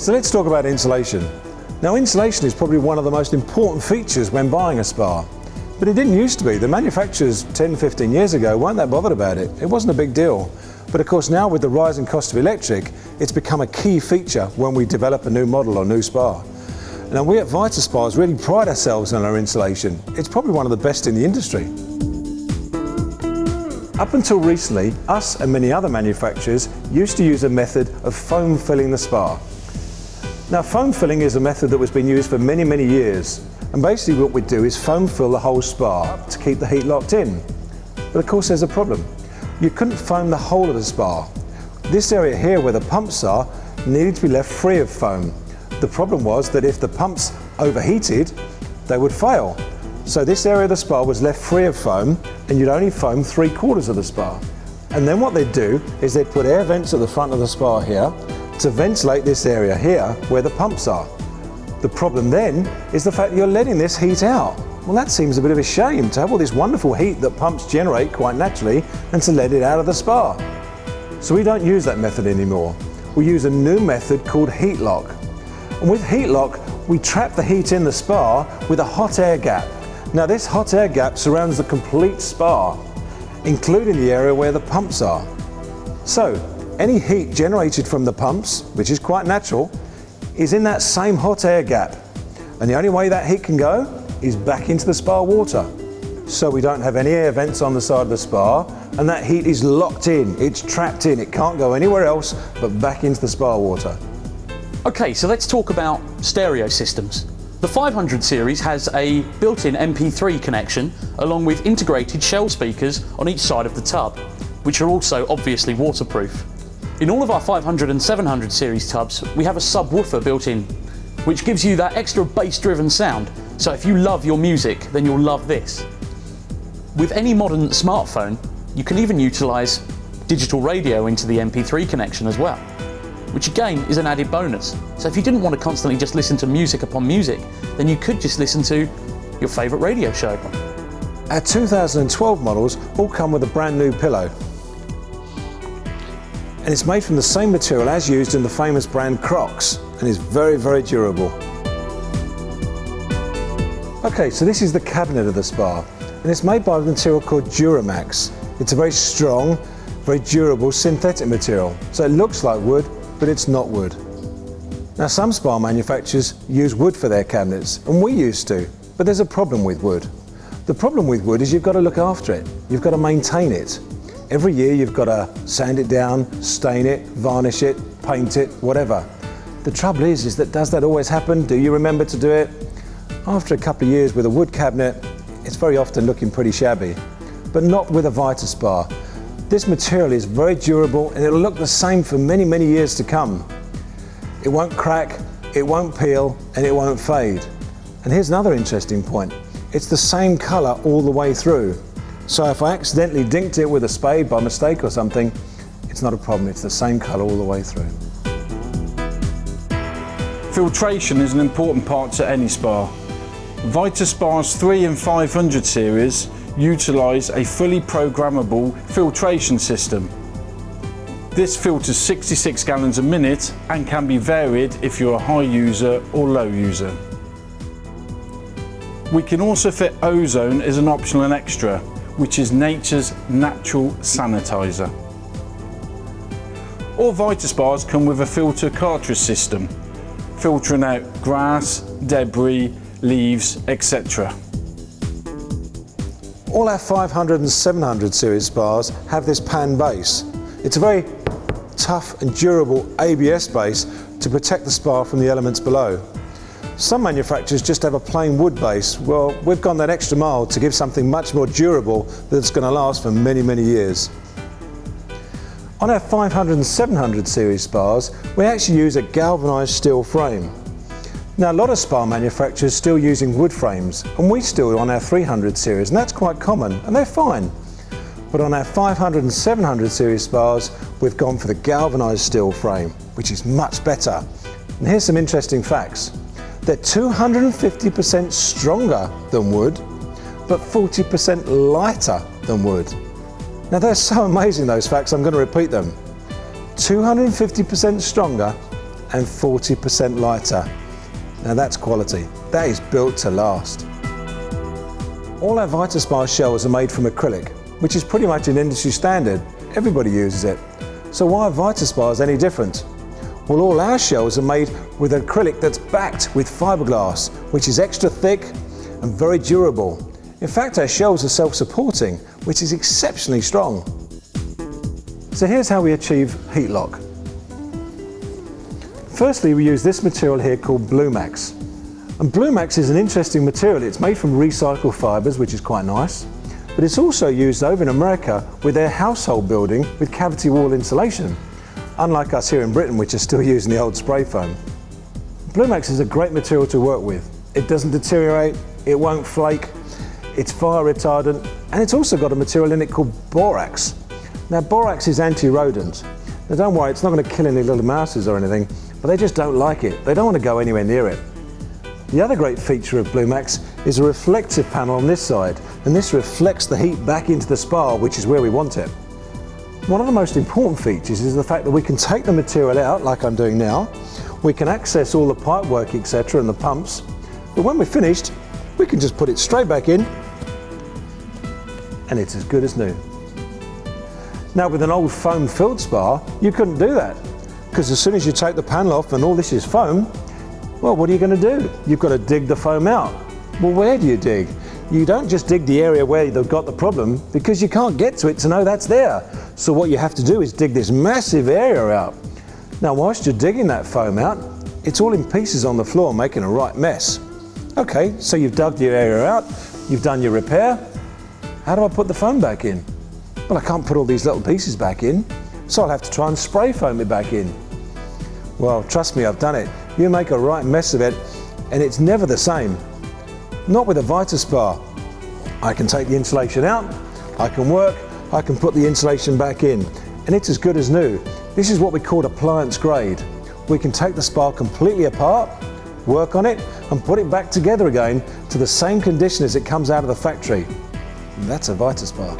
So let's talk about insulation. Now, insulation is probably one of the most important features when buying a spa, but it didn't used to be. The manufacturers 10, 15 years ago weren't that bothered about it. It wasn't a big deal. But of course now with the rising cost of electric, it's become a key feature when we develop a new model or new spa. Now we at Vita Spas really pride ourselves on our insulation. It's probably one of the best in the industry. Up until recently, us and many other manufacturers used to use a method of foam filling the spa. Now, foam filling is a method that was being used for many, many years. And basically what we do is foam fill the whole spa to keep the heat locked in. But of course there's a problem. You couldn't foam the whole of the spa. This area here where the pumps are needed to be left free of foam. The problem was that if the pumps overheated, they would fail. So this area of the spa was left free of foam, and you'd only foam 3/4 of the spa. And then what they'd do is they'd put air vents at the front of the spa here to ventilate this area here where the pumps are. The problem then is the fact that you're letting this heat out. Well, that seems a bit of a shame to have all this wonderful heat that pumps generate quite naturally and to let it out of the spa. So we don't use that method anymore. We use a new method called heat lock. And with heat lock, we trap the heat in the spa with a hot air gap. Now this hot air gap surrounds the complete spa, including the area where the pumps are. So any heat generated from the pumps, which is quite natural, is in that same hot air gap. And the only way that heat can go is back into the spa water. So we don't have any air vents on the side of the spa, and that heat is locked in, it's trapped in, it can't go anywhere else but back into the spa water. Okay, so let's talk about stereo systems. The 500 series has a built-in MP3 connection along with integrated shell speakers on each side of the tub, which are also obviously waterproof. In all of our 500 and 700 series tubs, we have a subwoofer built in, which gives you that extra bass-driven sound. So if you love your music, then you'll love this. With any modern smartphone, you can even utilise digital radio into the MP3 connection as well, which again is an added bonus. So if you didn't want to constantly just listen to music upon music, then you could just listen to your favourite radio show. Our 2012 models all come with a brand new pillow. And it's made from the same material as used in the famous brand Crocs, and is very, very durable. Okay, so this is the cabinet of the spa, and it's made by a material called Duramax. It's a very strong, very durable synthetic material. So it looks like wood, but it's not wood. Now some spa manufacturers use wood for their cabinets, and we used to, but there's a problem with wood. The problem with wood is you've got to look after it. You've got to maintain it. Every year you've got to sand it down, stain it, varnish it, paint it, whatever. The trouble is that does that always happen? Do you remember to do it? After a couple of years with a wood cabinet, it's very often looking pretty shabby, but not with a Vita Spa. This material is very durable and it'll look the same for many, many years to come. It won't crack, it won't peel, and it won't fade. And here's another interesting point. It's the same colour all the way through. So if I accidentally dinked it with a spade by mistake or something, it's not a problem, it's the same colour all the way through. Filtration is an important part to any spa. Vita Spa's 3 and 500 series utilise a fully programmable filtration system. This filters 66 gallons a minute and can be varied if you're a high user or low user. We can also fit ozone as an optional and extra, which is nature's natural sanitizer. All Vita Spas come with a filter cartridge system, filtering out grass, debris, leaves, etc. All our 500 and 700 series spas have this pan base. It's a very tough and durable ABS base to protect the spa from the elements below. Some manufacturers just have a plain wood base. Well, we've gone that extra mile to give something much more durable that's going to last for many, many years. On our 500 and 700 series spas, we actually use a galvanised steel frame. Now, a lot of spa manufacturers still using wood frames, and we still on our 300 series, and that's quite common, and they're fine. But on our 500 and 700 series spas, we've gone for the galvanised steel frame, which is much better. And here's some interesting facts. They're 250% stronger than wood, but 40% lighter than wood. Now they're so amazing, those facts, I'm going to repeat them. 250% stronger and 40% lighter. Now that's quality. That is built to last. All our Vita Spar shells are made from acrylic, which is pretty much an industry standard. Everybody uses it. So why are Vita Spars any different? Well, all our shells are made with acrylic that's backed with fiberglass, which is extra thick and very durable. In fact, our shells are self-supporting, which is exceptionally strong. So here's how we achieve heat lock. Firstly, we use this material here called Blue Max. And Blue Max is an interesting material. It's made from recycled fibres, which is quite nice, but it's also used over in America with their household building with cavity wall insulation, unlike us here in Britain, which are still using the old spray foam. Blue Max is a great material to work with. It doesn't deteriorate, it won't flake, it's fire retardant, and it's also got a material in it called borax. Now, borax is anti-rodent. Now don't worry, it's not going to kill any little mouses or anything, but they just don't like it. They don't want to go anywhere near it. The other great feature of Blue Max is a reflective panel on this side, and this reflects the heat back into the spar, which is where we want it. One of the most important features is the fact that we can take the material out, like I'm doing now. We can access all the pipe work, etc., and the pumps, but when we're finished, we can just put it straight back in, and it's as good as new. Now, with an old foam filled spar, you couldn't do that, because as soon as you take the panel off and all this is foam, well, what are you going to do? You've got to dig the foam out. Well, where do you dig? You don't just dig the area where they've got the problem, because you can't get to it to know that's there. So what you have to do is dig this massive area out. Now, whilst you're digging that foam out, it's all in pieces on the floor, making a right mess. Okay, so you've dug the area out, you've done your repair. How do I put the foam back in? Well, I can't put all these little pieces back in, so I'll have to try and spray foam it back in. Well, trust me, I've done it. You make a right mess of it, and it's never the same. Not with a Vita Spar. I can take the insulation out, I can work, I can put the insulation back in, and it's as good as new. This is what we call appliance grade. We can take the spar completely apart, work on it, and put it back together again to the same condition as it comes out of the factory. And that's a Vita Spar.